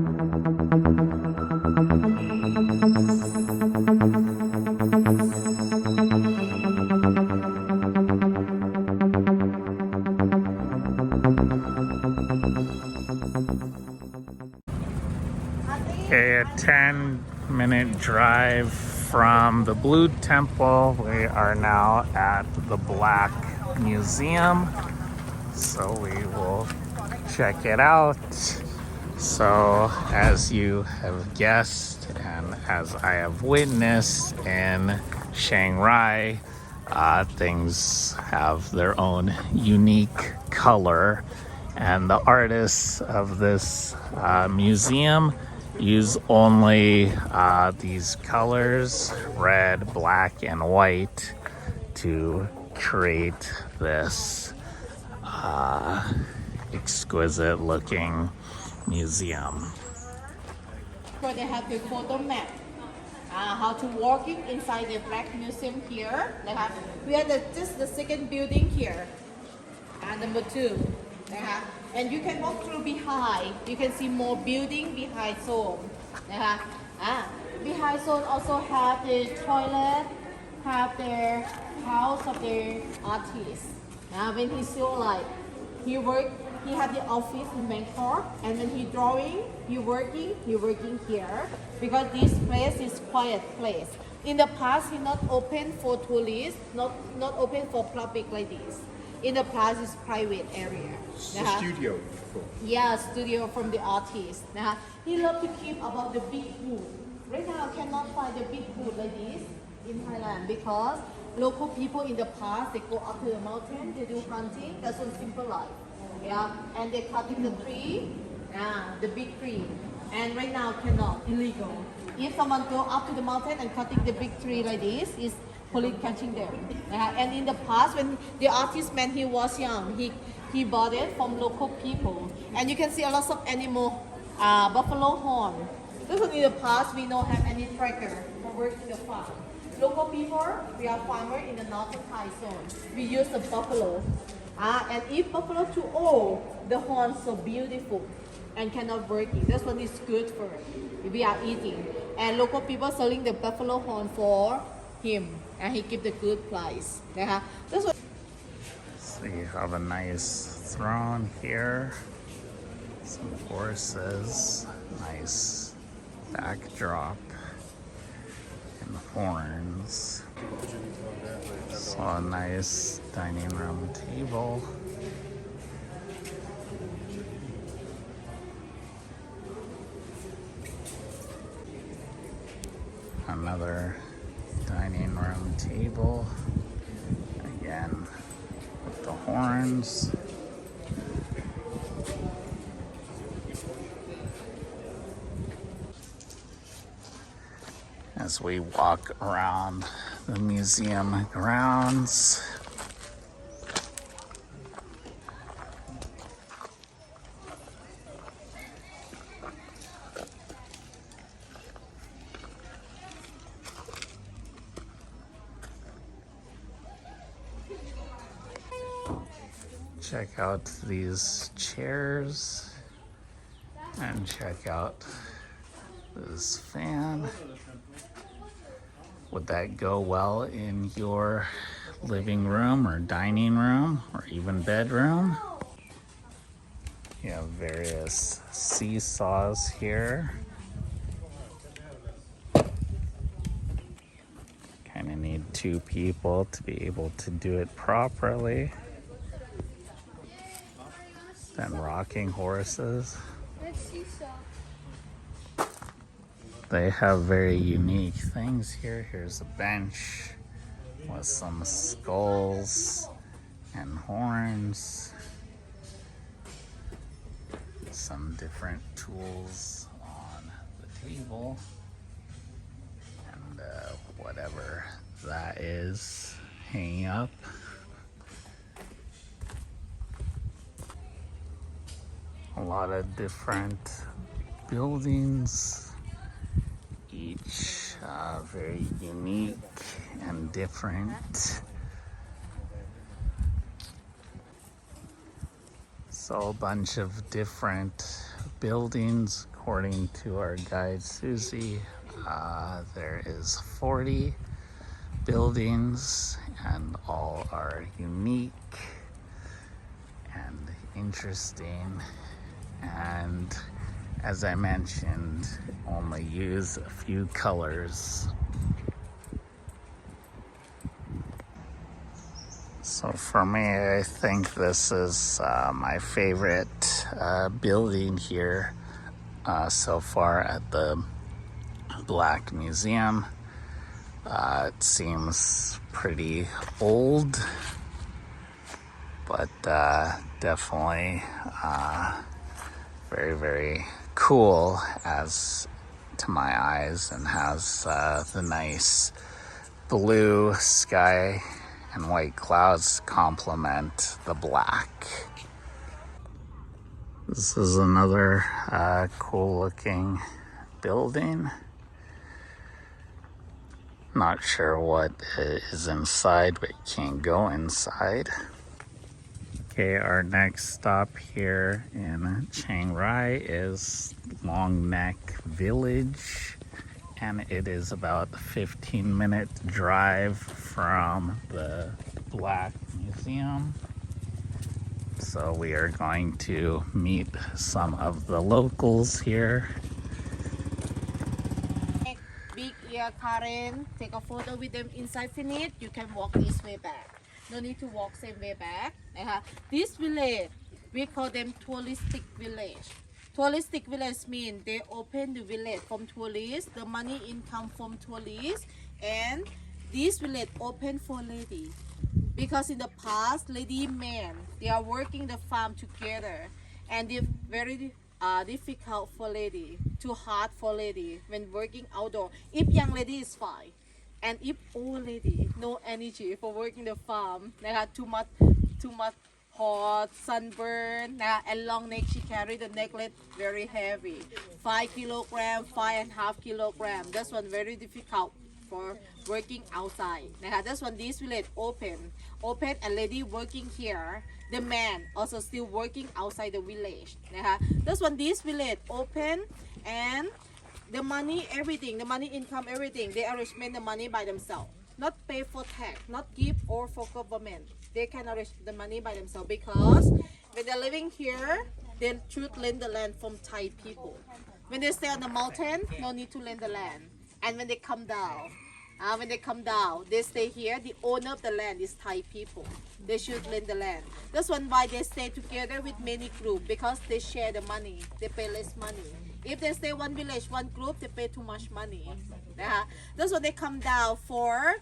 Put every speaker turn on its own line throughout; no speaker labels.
Okay, a 10-minute drive from the Blue Temple. We are now at the Black Museum, so we will check it out. So, as you have guessed, and as I have witnessed in Chiang Rai, things have their own unique color, and the artists of this museum use only these colors, red, black, and white, to create this exquisite looking museum.
So they have the photo map, how to walking inside the Black Museum here. We are just the second building here, number 2. And you can walk through behind. You can see more building behind zone. Behind zone also have the toilet, have their house of their artists. When he still alive, he have the office in Bangkok, and when he drawing, he working here, because this place is quiet place. In the past, he not open for tourists, not open for public like this. In the past, it's private area.
Studio.
Yeah, studio from the artist. He love to keep about the big wood. Right now, cannot find the big wood like this in Thailand, because local people in the past, they go up to the mountain, they do hunting. That's one simple life. Yeah, and they cutting the tree, the big tree. And right now cannot, illegal. If someone go up to the mountain and cutting the big tree like this, is police catching them. And in the past, when the artist man he was young, he bought it from local people. And you can see a lot of animal, buffalo horn. This one in the past, we don't have any tracker for working the farm. Local people, we are farmers in the northern Thai zone. We use the buffalo. And if buffalo too old, the horn so beautiful and cannot working. This one is good for we are eating. And local people selling the buffalo horn for him, and he give the good price. This one.
So you have a nice throne here, some horses, nice backdrop, and horns. So a nice dining room table. Another dining room table, again with the horns. As we walk around the museum grounds, check out these chairs and check out this fan. Would that go well in your living room or dining room or even bedroom? You have various seesaws here. Kind of need 2 people to be able to do it properly. Then rocking horses. They have very unique things here. Here's a bench with some skulls and horns. Some different tools on the table. And whatever that is hanging up. A lot of different buildings. Each very unique and different. So a bunch of different buildings according to our guide Susie, there is 40 buildings, and all are unique and interesting, and as I mentioned, only use a few colors. So for me, I think this is my favorite building here so far at the Black Museum. It seems pretty old, but definitely very, very cool as to my eyes, and has the nice blue sky and white clouds complement the black. This is another cool looking building. Not sure what is inside, but you can't go inside. Okay, our next stop here in Chiang Rai is Longneck Village, and it is about a 15-minute drive from the Black Museum. So we are going to meet some of the locals here.
Big ear Karen, take a photo with them inside, finish, you can walk this way back. No need to walk same way back. This village, we call them touristic village. Touristic village means they open the village from tourists, the money income from tourists, and this village open for lady. Because in the past, lady man, they are working the farm together, and it's very difficult for lady, too hard for lady when working outdoor. If young lady is fine, and if old lady, no energy for working the farm, they have too much hot, sunburn, and long neck. She carry the necklace very heavy, 5 kilogram, 5.5 kilogram. That's one very difficult for working outside. That's when this village open, and lady working here. The man also still working outside the village. That's when this village open, and the money, everything, the money income, everything, they arrangement the money by themselves. Not pay for tax, not give or for government. They can arrange the money by themselves, because when they're living here, they should lend the land from Thai people. When they stay on the mountain, no need to lend the land. And when they come down, they stay here. The owner of the land is Thai people. They should lend the land. That's why they stay together with many groups, because they share the money. They pay less money. If they stay one village, one group, they pay too much money. That's why they come down for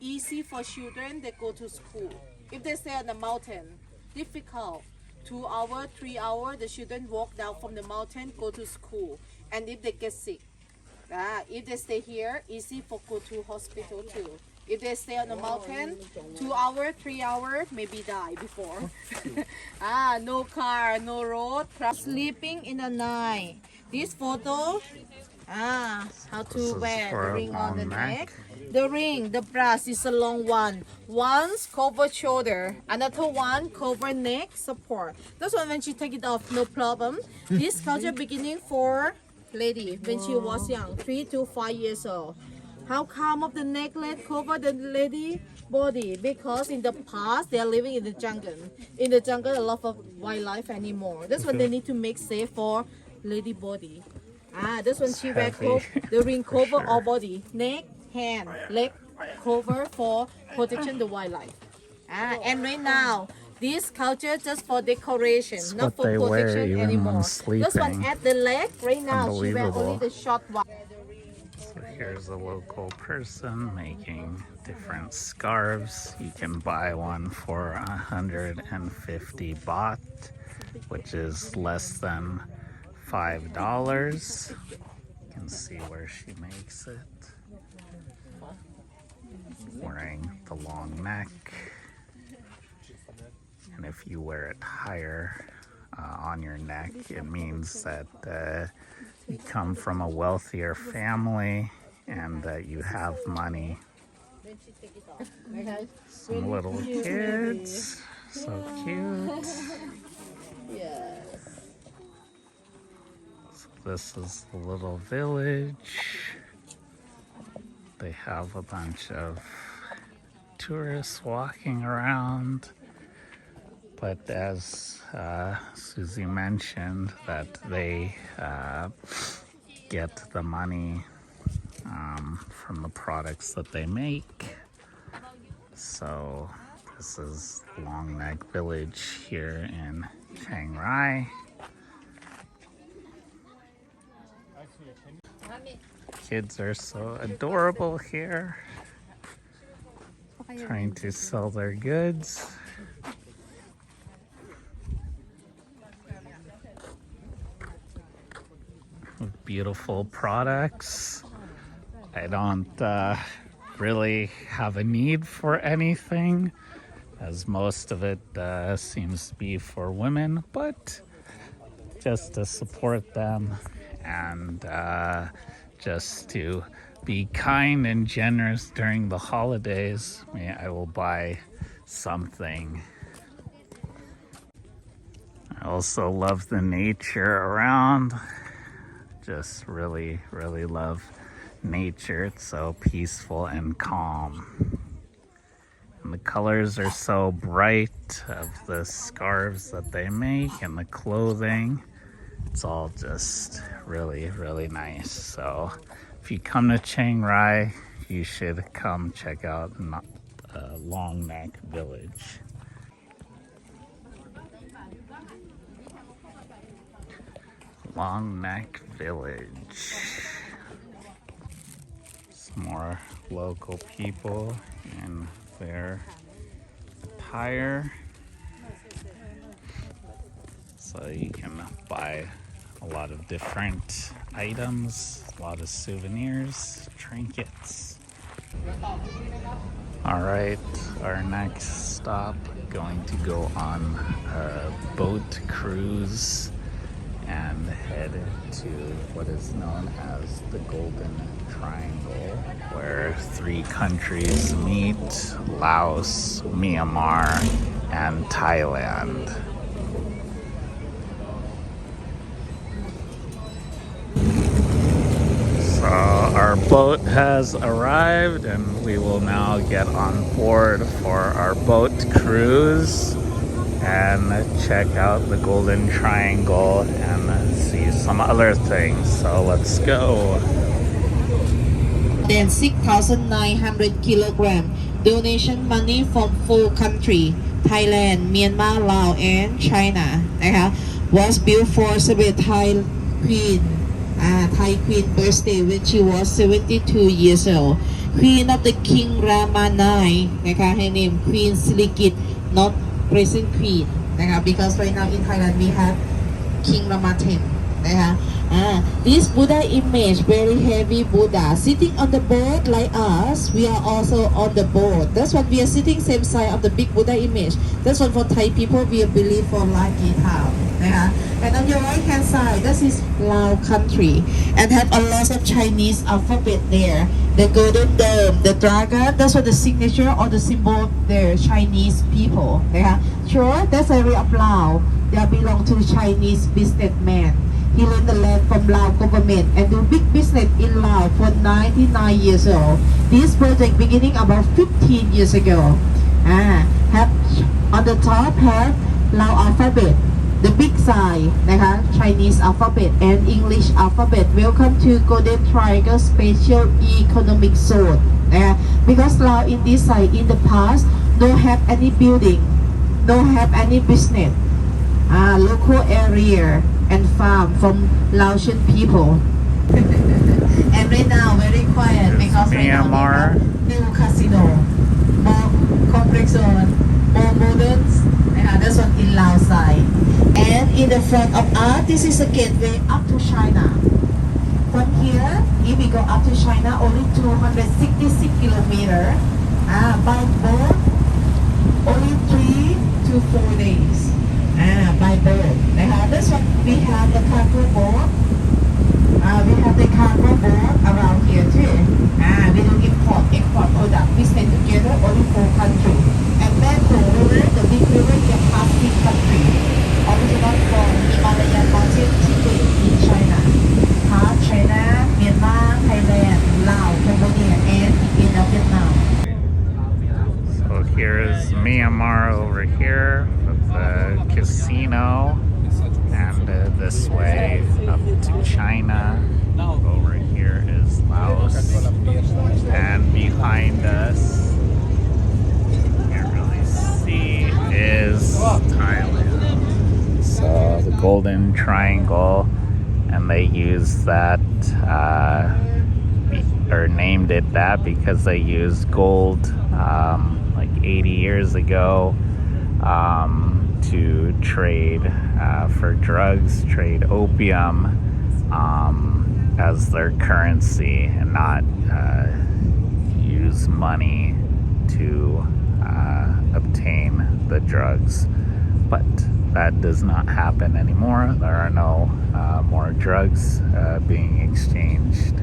easy for children. They go to school. If they stay on the mountain, difficult. 2 hours, 3 hours, the children walk down from the mountain, go to school. And if they get sick, if they stay here, easy for go to hospital too. If they stay on the mountain, 2 hours, 3 hours, maybe die before. No car, no road. Sleeping in the night. This photo, how to wear the ring on the neck. The ring, the brass is a long one. One's cover shoulder, another one cover neck support. That's why when she take it off, no problem. This culture beginning for lady when she was young, 3 to 5 years old. How come of the necklace cover the lady body? Because in the past they are living in the jungle. In the jungle, a lot of wildlife anymore. That's when they need to make safe for lady body. That's when she wear the ring cover all body, neck, hand, leg cover for protection the wildlife. And right now, this culture just for decoration,
It's
not
what
for
they wear
protection
even
anymore.
when
This one
sleeping.
at the leg, right now she wear only
Unbelievable.
the short one.
So here's a local person making different scarves. You can buy one for 150 baht, which is less than $5. You can see where she makes it. Wearing the long neck. And if you wear it higher on your neck, it means that you come from a wealthier family and that you have money. Some little kids, so cute.
Yes.
So this is the little village. They have a bunch of tourists walking around. But as Susie mentioned, that they get the money from the products that they make. So this is Longneck Village here in Chiang Rai. Kids are so adorable here, trying to sell their goods. Beautiful products. I don't really have a need for anything, as most of it seems to be for women, but just to support them and just to be kind and generous during the holidays, I will buy something. I also love the nature around. Just really, really love nature. It's so peaceful and calm. And the colors are so bright of the scarves that they make and the clothing. It's all just really, really nice. So if you come to Chiang Rai, you should come check out Longneck Village. Longneck Village. Some more local people in their attire. So you can buy a lot of different items, a lot of souvenirs, trinkets. All right, our next stop, going to go on a boat cruise and head to what is known as the Golden Triangle, where 3 countries meet: Laos, Myanmar, and Thailand. So our boat has arrived and we will now get on board for our boat cruise and check out the Golden Triangle and see some other things. So let's go.
Then 6,900 kilogram donation money from 4 countries: Thailand, Myanmar, Laos, and China. Was built for celebrate Thai Queen birthday when she was 72 years old. Queen of the King Rama IX. Her name Queen Silikit, not present queen. Because right now in Thailand we have King Rama X. This Buddha image, very heavy Buddha, sitting on the boat like us. We are also on the boat. That's what we are sitting same side of the big Buddha image. That's what for Thai people we believe for like Gita. And on your right hand side, this is Lao country, and have a lot of Chinese alphabet there. The golden dome, the dragon, that's what the signature or the symbol of their Chinese people. Sure, that's area of Lao. They belong to Chinese businessman. He learned the land from Lao government and do big business in Lao for 99 years old. This project beginning about 15 years ago. Have on the top have Lao alphabet, the big sign, Chinese alphabet and English alphabet. Welcome to Golden Triangle Special Economic Zone. Because Lao in this side in the past don't have any building, don't have any business. Local area and farm from Laotian people. And right now very quiet because right now we have new casino, more complex zone, more modern. That's what in Laos side. And in the front of us, this is a gateway up to China. From here, if we go up to China, only 266 kilometers. By boat, only 3 to 4 days. By boat. That's what we have the cargo boat. We have the cargo boat around here too. We do export product. We stay together only 4 countries. And then over the big river here past 6 countries. Original from Himalayan mountain Tibet in China.
more over here with the casino, and this way up to China. Over here is Laos, and behind us, you can't really see, is Thailand. So the Golden Triangle, and they use that, or named it that because they used gold like 80 years ago to trade for drugs, trade opium as their currency, and not use money to obtain the drugs. But that does not happen anymore. There are no more drugs being exchanged.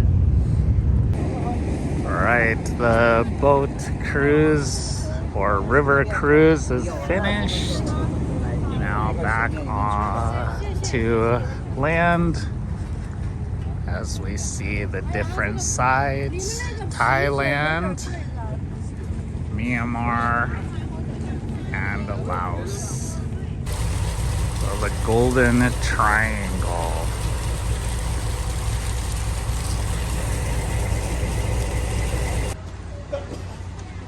All right, the boat cruise or river cruise is finished. Now back on to land as we see the different sides: Thailand, Myanmar, and Laos. So the Golden Triangle.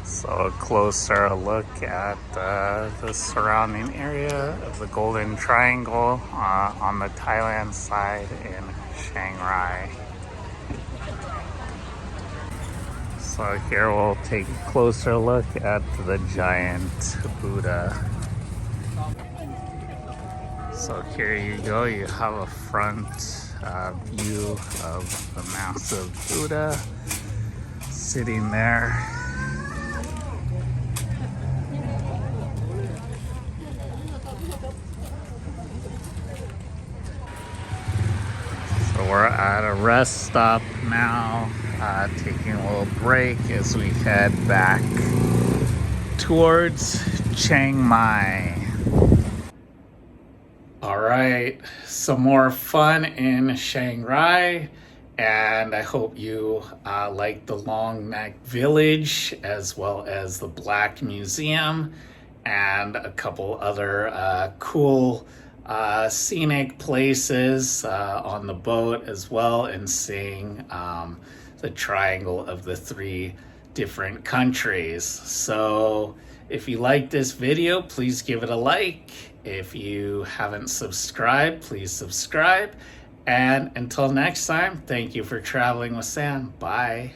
So a closer look at the surrounding area of the Golden Triangle on the Thailand side in Chiang Rai. So here we'll take a closer look at the giant Buddha. So here you go, you have a front view of the massive Buddha sitting there. So we're at a rest stop now, taking a little break as we head back towards Chiang Mai. All right, some more fun in Chiang Rai, and I hope you like the Longneck Village as well as the Black Museum and a couple other cool scenic places on the boat, as well, and seeing the triangle of the 3 different countries. So if you like this video, please give it a like. If you haven't subscribed, please subscribe. And until next time, thank you for traveling with Sam. Bye.